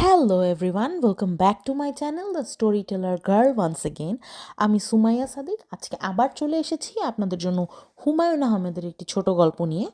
Hello everyone, welcome back to my channel the story teller girl once again. আমি সুমাইয়া সাদিক আজকে আবার চলে এসেছি আপনাদের জন্য হুমায়ুন আহমেদের একটি ছোট গল্প নিয়ে।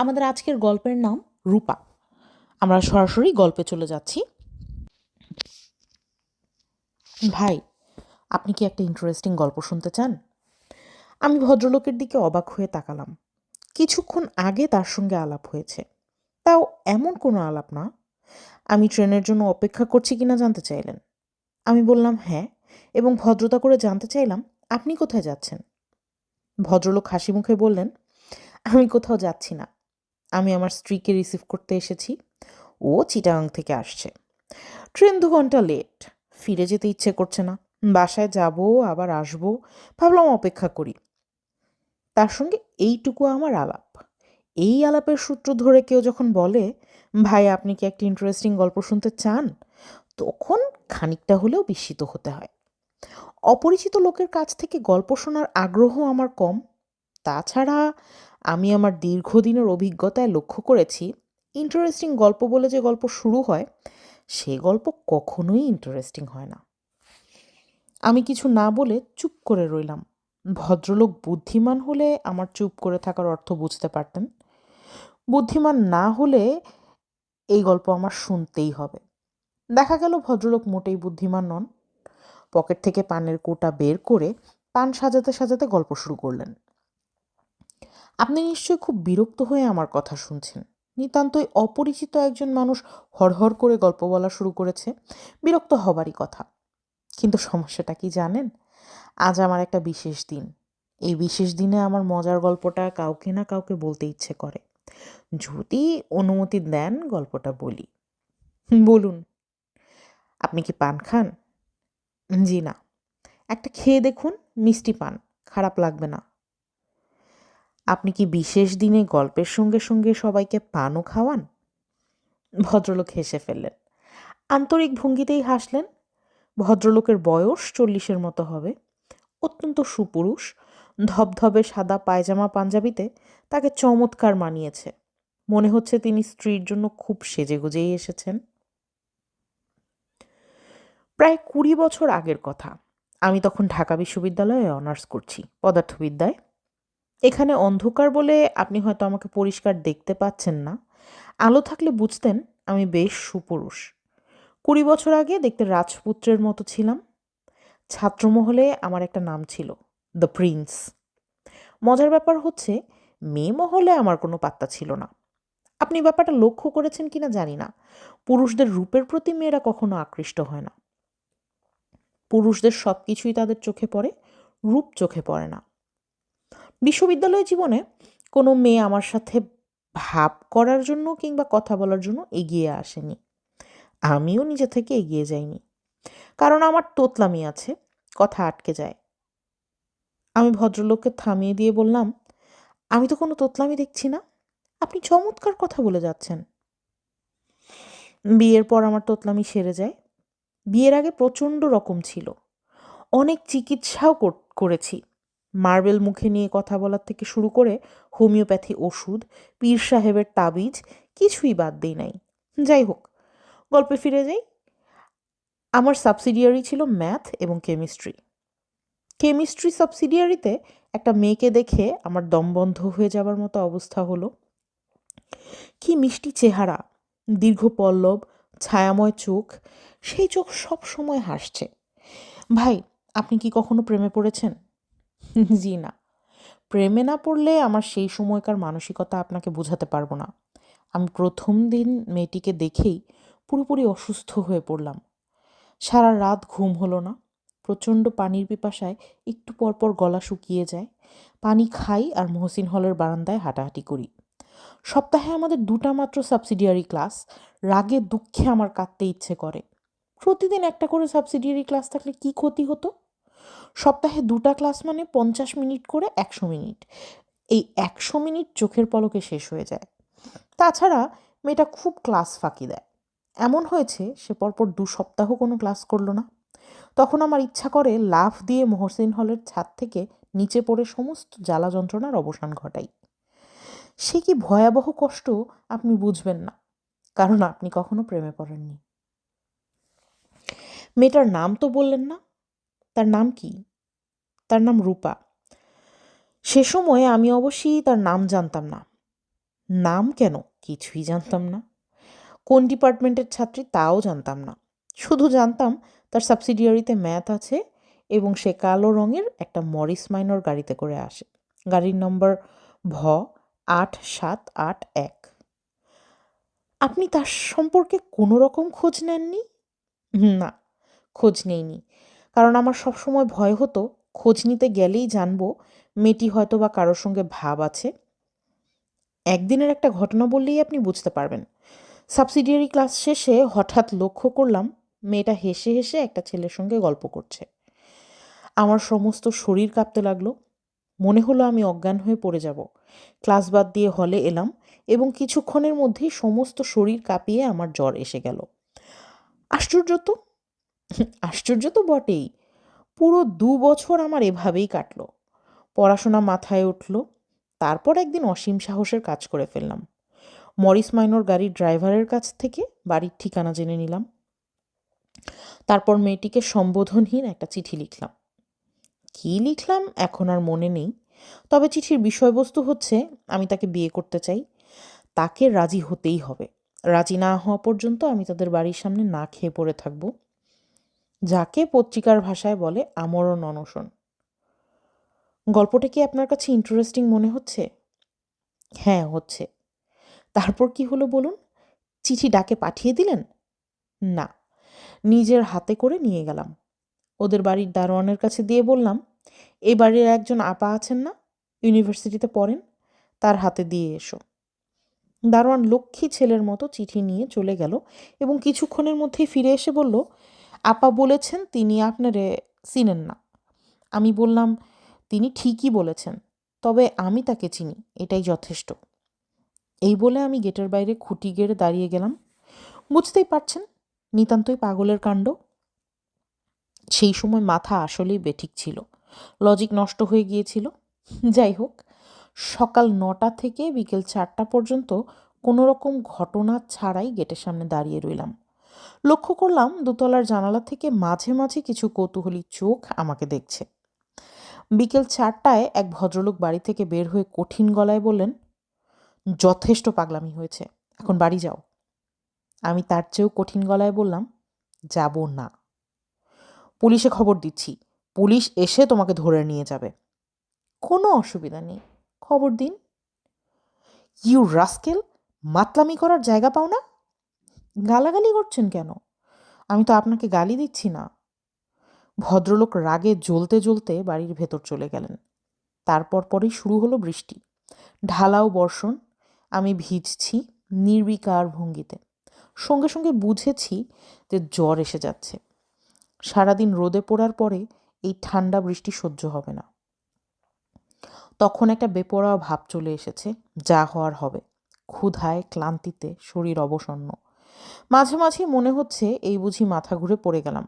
আমাদের আজকের গল্পের নাম রূপা। আমরা সরাসরি গল্পে চলে যাচ্ছি। ভাই, আপনি কি একটা ইন্টারেস্টিং গল্প শুনতে চান? আমি ভদ্রলোকের দিকে অবাক হয়ে তাকালাম। কিছুক্ষণ আগে তার সঙ্গে আলাপ হয়েছে, তাও এমন কোনো আলাপ না। আমি ট্রেনের জন্য অপেক্ষা করছি কিনা জানতে চাইলেন। আমি বললাম হ্যাঁ, এবং ভদ্রতা করে জানতে চাইলাম আপনি কোথায় যাচ্ছেন। ভদ্রলোক হাসি মুখে বললেন, আমি কোথাও যাচ্ছি না, আমি আমার স্ত্রীকে রিসিভ করতে এসেছি। ও চিটাগাং থেকে আসছে। ট্রেন 2 ঘন্টা লেট, ফিরে যেতে ইচ্ছে করছে না। বাসায় যাব আবার আসবো, ভাবলাম অপেক্ষা করি। তার সঙ্গে এইটুকু আমার আলাপ। এই আলাপের সূত্র ধরে কেউ যখন বলে, ভাই আপনি কি একটা ইন্টারেস্টিং গল্প শুনতে চান, তখন খানিকটা হলেও বিস্মিত হতে হয়। অপরিচিত লোকের কাছ থেকে গল্প শোনার আগ্রহ আমার কম। তাছাড়া আমি আমার দীর্ঘদিনের অভিজ্ঞতায় লক্ষ্য করেছি, ইন্টারেস্টিং গল্প বলে যে গল্প শুরু হয়, সে গল্প কখনোই ইন্টারেস্টিং হয় না। আমি কিছু না বলে চুপ করে রইলাম। ভদ্রলোক বুদ্ধিমান হলে আমার চুপ করে থাকার অর্থ বুঝতে পারতেন। বুদ্ধিমান না হলে এই গল্প আমার শুনতেই হবে। দেখা গেল ভদ্রলোক মোটেই বুদ্ধিমান নন। পকেট থেকে পানের কোটা বের করে পান সাজাতে সাজাতে গল্প শুরু করলেন। আপনি নিশ্চয়ই খুব বিরক্ত হয়ে আমার কথা শুনছেন। নিতান্তই অপরিচিত একজন মানুষ হড়হড় করে গল্প বলা শুরু করেছে, বিরক্ত হবারই কথা। কিন্তু সমস্যাটা কি জানেন? আজ আমার একটা বিশেষ দিন। এই বিশেষ দিনে আমার মজার গল্পটা কাউকে না কাউকে বলতে ইচ্ছে করে। যদি অনুমতি দেন গল্পটা বলি। বলুন। আপনি কি পান খান? জি না। একটা খেয়ে দেখুন, মিষ্টি পান, খারাপ লাগবে না। আপনি কি বিশেষ দিনে গল্পের সঙ্গে সঙ্গে সবাইকে পানও খাওয়ান? ভদ্রলোক হেসে ফেললেন, আন্তরিক ভঙ্গিতেই হাসলেন। ভদ্রলোকের বয়স 40-এর মতো হবে। অত্যন্ত সুপুরুষ। ধবধবে সাদা পায়জামা পাঞ্জাবিতে তাকে চমৎকার মানিয়েছে। মনে হচ্ছে তিনি স্ত্রীর জন্য খুব সেজেগুজেই এসেছেন। প্রায় 20 বছর আগের কথা। আমি তখন ঢাকা বিশ্ববিদ্যালয়ে অনার্স করছি, পদার্থবিদ্যায়। এখানে অন্ধকার বলে আপনি হয়তো আমাকে পরিষ্কার দেখতে পাচ্ছেন না। আলো থাকলে বুঝতেন আমি বেশ সুপুরুষ। 20 বছর আগে দেখতে রাজপুত্রের মতো ছিলাম। ছাত্রমহলে আমার একটা নাম ছিল, দ্য প্রিন্স। মজার ব্যাপার হচ্ছে, মেয়ে মহলে আমার কোনো পাত্তা ছিল না। আপনি ব্যাপারটা লক্ষ্য করেছেন কিনা জানি না, পুরুষদের রূপের প্রতি মেয়েরা কখনো আকৃষ্ট হয় না। পুরুষদের সব কিছুই তাদের চোখে পড়ে, রূপ চোখে পড়ে না। বিশ্ববিদ্যালয় জীবনে কোনো মেয়ে আমার সাথে ভাব করার জন্য কিংবা কথা বলার জন্য এগিয়ে আসেনি। আমিও নিজে থেকে এগিয়ে যাইনি, কারণ আমার তোতলামি আছে, কথা আটকে যায়। আমি ভদ্রলোককে থামিয়ে দিয়ে বললাম, আমি তো কোনো তোতলামি দেখছি না, আপনি চমৎকার কথা বলে যাচ্ছেন। বিয়ের পর আমার তোতলামি সেরে যায়। বিয়ের আগে প্রচণ্ড রকম ছিল। অনেক চিকিৎসাও করেছি। মার্বেল মুখে নিয়ে কথা বলার থেকে শুরু করে হোমিওপ্যাথি ওষুধ, পীর সাহেবের তাবিজ, কিছুই বাদ দেই নাই। যাই হোক, গল্পে ফিরে যাই। আমার সাবসিডিয়ারি ছিল ম্যাথ এবং কেমিস্ট্রি। কেমিস্ট্রি সাবসিডিয়ারিতে একটা মেয়েকে দেখে আমার দম বন্ধ হয়ে যাবার মতো অবস্থা হলো। কি মিষ্টি চেহারা, দীর্ঘ পল্লব, ছায়াময় চোখ। সেই চোখ সব সময় হাসছে। ভাই, আপনি কি কখনো প্রেমে পড়েছেন? জি না। প্রেমে না পড়লে আমার সেই সময়কার মানসিকতা আপনাকে বোঝাতে পারবো না। আমি প্রথম দিন মেয়েটিকে দেখেই পুরোপুরি অসুস্থ হয়ে পড়লাম। সারা রাত ঘুম হলো না। প্রচণ্ড পানির পিপাসায় একটু পরপর গলা শুকিয়ে যায়। পানি খাই আর মহসিন হলের বারান্দায় হাঁটাহাঁটি করি। সপ্তাহে আমাদের 2টা মাত্র সাবসিডিয়ারি ক্লাস। রাগে দুঃখে আমার কাঁদতে ইচ্ছে করে। প্রতিদিন একটা করে সাবসিডিয়ারি ক্লাস থাকলে কি ক্ষতি হতো? সপ্তাহে 2টা ক্লাস মানে 50 মিনিট করে 100 মিনিট। এই 100 মিনিট চোখের পলকে শেষ হয়ে যায়। তাছাড়া মেয়েটা খুব ক্লাস ফাঁকি দেয়। এমন হয়েছে সে পরপর 2 সপ্তাহ কোনো ক্লাস করলো না। তখন আমার ইচ্ছা করে লাফ দিয়ে মহসিন হলের ছাদ থেকে নিচে পড়ে সমস্ত জ্বালা যন্ত্রণার অবসান ঘটাই। সে কি ভয়াবহ কষ্ট আপনি বুঝবেন না, কারণ আপনি কখনো প্রেমে পড়েননি। মেয়েটার নাম তো বললেন না। তার নাম কি? তার নাম রূপা। সে সময়ে আমি অবশ্যই তার নাম জানতাম না। নাম কেন, কিছুই জানতাম না। কোন ডিপার্টমেন্টের ছাত্রী তাও জানতাম না। শুধু জানতাম তার সাবসিডিয়ারিতে ম্যাথ আছে এবং সে কালো রঙের একটা মরিস মাইনর গাড়িতে করে আসে। গাড়ির নম্বর ভ 8781। আপনি তার সম্পর্কে কোনো রকম খোঁজ নেননি? না, খোঁজ নেইনি। কারণ আমার সবসময় ভয় হতো খোঁজ নিতে গেলেই জানবো মেয়েটি হয়তো বা কারোর সঙ্গে ভাব আছে। একদিনের একটা ঘটনা বললেই আপনি বুঝতে পারবেন। সাবসিডিয়ারি ক্লাস শেষে হঠাৎ লক্ষ্য করলাম মেয়েটা হেসে হেসে একটা ছেলের সঙ্গে গল্প করছে। আমার সমস্ত শরীর কাঁপতে লাগলো। মনে হলো আমি অজ্ঞান হয়ে পড়ে যাব। ক্লাস বাদ দিয়ে হলে এলাম এবং কিছুক্ষণের মধ্যেই সমস্ত শরীর কাঁপিয়ে আমার জ্বর এসে গেল। আশ্চর্য তো! আশ্চর্য তো বটেই। পুরো 2 বছর আমার এভাবেই কাটলো। পড়াশোনা মাথায় উঠল। তারপর একদিন অসীম সাহসের কাজ করে ফেললাম। মরিস মাইনর গাড়ির ড্রাইভারের কাছ থেকে বাড়ির ঠিকানা জেনে নিলাম। তারপর মেয়েটিকে সম্বোধনহীন একটা চিঠি লিখলাম। কী লিখলাম এখন আর মনে নেই, তবে চিঠির বিষয়বস্তু হচ্ছে আমি তাকে বিয়ে করতে চাই। তাকে রাজি হতেই হবে। রাজি না হওয়া পর্যন্ত আমি তাদের বাড়ির সামনে না খেয়ে পড়ে থাকব, যাকে পত্রিকার ভাষায় বলে আমরণ অনশন। গল্পটা কি আপনার কাছে ইন্টারেস্টিং মনে হচ্ছে? হ্যাঁ, হচ্ছে। তারপর কি হলো বলুন? চিঠি ডাকে পাঠিয়ে দিলেন? না, নিজের হাতে করে নিয়ে গেলাম। ওদের বাড়ির দারোয়ানের কাছে দিয়ে বললাম, এই বাড়ির একজন আপা আছেন না, ইউনিভার্সিটিতে পড়েন, তার হাতে দিয়ে এসো। দারোয়ান লক্ষ্মী ছেলের মতো চিঠি নিয়ে চলে গেল এবং কিছুক্ষণের মধ্যেই ফিরে এসে বলল, আপা বলেছেন তিনি আপনারে চিনেন না। আমি বললাম, তিনি ঠিকই বলেছেন, তবে আমি তাকে চিনি, এটাই যথেষ্ট। এই বলে আমি গেটের বাইরে খুঁটি গেড়ে দাঁড়িয়ে গেলাম। বুঝতেই পারছেন, নিতান্তই পাগলের কাণ্ড। সেই সময় মাথা আসলেই বেঠিক ছিল, লজিক নষ্ট হয়ে গিয়েছিল। যাই হোক, সকাল 9টা থেকে বিকেল 4টা পর্যন্ত কোনো রকম ঘটনা ছাড়াই গেটের সামনে দাঁড়িয়ে রইলাম। লক্ষ্য করলাম দোতলার জানালা থেকে মাঝে মাঝে কিছু কৌতূহলী চোখ আমাকে দেখছে। বিকেল 4টায় এক ভদ্রলোক বাড়ি থেকে বের হয়ে কঠিন গলায় বললেন, যথেষ্ট পাগলামি হয়েছে, এখন বাড়ি যাও। আমি তার চেয়েও কঠিন গলায় বললাম, যাব না। পুলিশে খবর দিচ্ছি, পুলিশ এসে তোমাকে ধরে নিয়ে যাবে। কোনো অসুবিধা নেই, খবর দিন। ইউ রাস্কেল, মাতলামি করার জায়গা পাও না? গালাগালি করছেন কেন? আমি তো আপনাকে গালি দিচ্ছি না। ভদ্রলোক রাগে জ্বলতে জ্বলতে বাড়ির ভেতর চলে গেলেন। তারপর পরেই শুরু হলো বৃষ্টি, ঢালাও বর্ষণ। আমি ভিজছি নির্বিকার ভঙ্গিতে। সঙ্গে সঙ্গে বুঝেছি যে জ্বর এসে যাচ্ছে। সারাদিন রোদে পড়ার পরে এই ঠান্ডা বৃষ্টি সহ্য হবে না। তখন একটা বেপরোয়া ভাব চলে এসেছে, যা হওয়ার হবে। ক্ষুধায় ক্লান্তিতে শরীর অবসন্ন। মাঝে মাঝে মনে হচ্ছে এই বুঝি মাথা ঘুরে পড়ে গেলাম।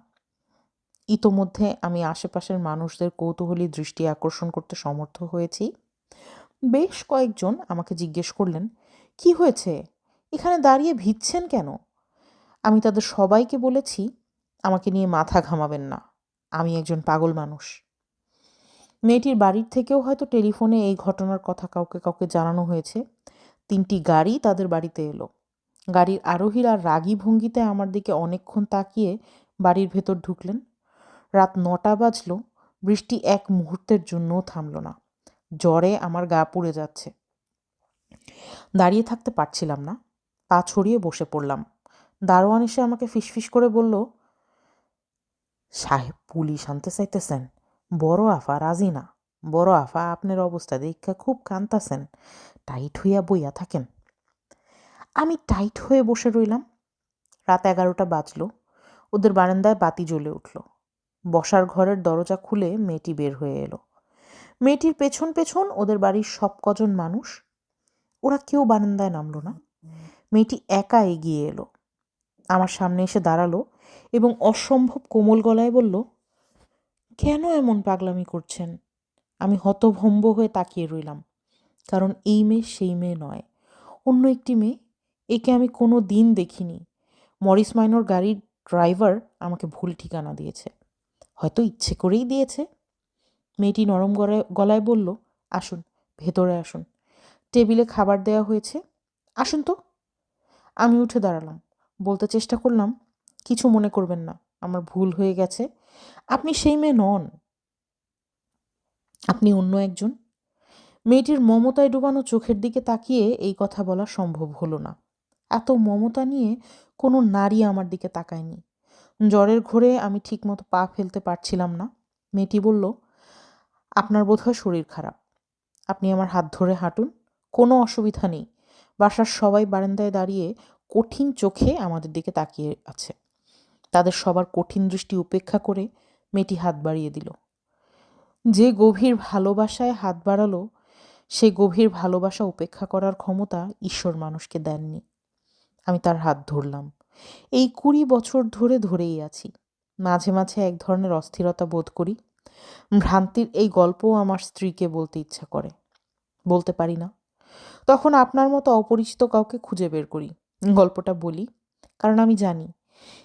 ইতোমধ্যে আমি আশেপাশের মানুষদের কৌতূহলী দৃষ্টি আকর্ষণ করতে সমর্থ হয়েছি। বেশ কয়েকজন আমাকে জিজ্ঞেস করলেন, কি হয়েছে, এখানে দাঁড়িয়ে ভিজছেন কেন? আমি তাদের সবাইকে বলেছি, আমাকে নিয়ে মাথা ঘামাবেন না, আমি একজন পাগল মানুষ। মেয়েটির বাড়ির থেকেও হয়তো টেলিফোনে এই ঘটনার কথা কাউকে কাউকে জানানো হয়েছে। 3টি গাড়ি তাদের বাড়িতে এলো। গাড়ির আরোহীরা রাগী ভঙ্গিতে আমার দিকে অনেকক্ষণ তাকিয়ে বাড়ির ভেতর ঢুকলেন। রাত 9টা বাজলো, বৃষ্টি এক মুহূর্তের জন্যও থামল না। জ্বরে আমার গা পুড়ে যাচ্ছে। দাঁড়িয়ে থাকতে পারছিলাম না, পা ছড়িয়ে বসে পড়লাম। দারোয়ান এসে আমাকে ফিসফিস করে বলল, সাহেব পুলিশ আনতে চাইতেছেন? বড় আফা রাজি না। বড় আফা আপনার অবস্থা দেখা খুব কান্তাছেন, টাইট হইয়া বইয়া থাকেন। আমি টাইট হয়ে বসে রইলাম। রাত 11টা বাজলো। ওদের বারান্দায় বাতি জ্বলে উঠল। বসার ঘরের দরজা খুলে মেয়েটি বের হয়ে এলো। মেয়েটির পেছন পেছন ওদের বাড়ির সব কজন মানুষ। ওরা কেউ বারান্দায় নামলো না। মেয়েটি একা এগিয়ে এলো, আমার সামনে এসে দাঁড়ালো এবং অসম্ভব কোমল গলায় বলল, কেন এমন পাগলামি করছেন? আমি হতভম্ব হয়ে তাকিয়ে রইলাম, কারণ এই মেয়ে সেই মেয়ে নয়, অন্য একটি মেয়ে। একে আমি কোনো দিন দেখিনি। মরিস মাইনর গাড়ির ড্রাইভার আমাকে ভুল ঠিকানা দিয়েছে, হয়তো ইচ্ছে করেই দিয়েছে। মেয়েটি নরম গলায় বলল, আসুন, ভেতরে আসুন, টেবিলে খাবার দেওয়া হয়েছে, আসুন তো। আমি উঠে দাঁড়ালাম, বলতে চেষ্টা করলাম, কিছু মনে করবেন না, আমার ভুল হয়ে গেছে, আপনি সেই মেয়ে নন, আপনি অন্য একজন। মেয়েটির মমতায় ডুবানো চোখের দিকে তাকিয়ে এই কথা বলা সম্ভব হলো না। এত মমতা নিয়ে কোনো নারী আমার দিকে তাকায়নি। জ্বরের ঘোরে আমি ঠিকমতো পা ফেলতে পারছিলাম না। মেয়েটি বলল, আপনার বোধহয় শরীর খারাপ, আপনি আমার হাত ধরে হাঁটুন, কোনো অসুবিধা নেই। বাসার সবাই বারান্দায় দাঁড়িয়ে কঠিন চোখে আমাদের দিকে তাকিয়ে আছে। তাদের সবার কঠিন দৃষ্টি উপেক্ষা করে মেয়েটি হাত বাড়িয়ে দিল। যে গভীর ভালোবাসায় হাত বাড়ালো, সেই গভীর ভালোবাসা উপেক্ষা করার ক্ষমতা ঈশ্বর মানুষকে দেননি। আমি তার হাত ধরলাম। এই 20 বছর ধরেই আছি। মাঝে মাঝে এক ধরনের অস্থিরতা বোধ করি। ভ্রান্তির এই গল্পও আমার স্ত্রীকে বলতে ইচ্ছা করে, বলতে পারি না। তখন আপনার মতো অপরিচিত কাউকে খুঁজে বের করি, গল্পটা বলি, কারণ আমি জানি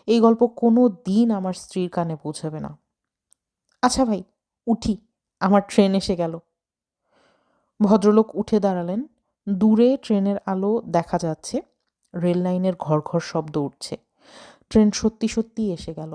এই গল্প কোনো দিন আমার স্ত্রীর কানে পৌঁছাবে না। আচ্ছা ভাই, উঠি, আমার ট্রেন এসে গেল। ভদ্রলোক উঠে দাঁড়ালেন। দূরে ট্রেনের আলো দেখা যাচ্ছে, রেল লাইনের ঘড়ঘড় শব্দ উঠছে। ট্রেন সত্যি সত্যি এসে গেল।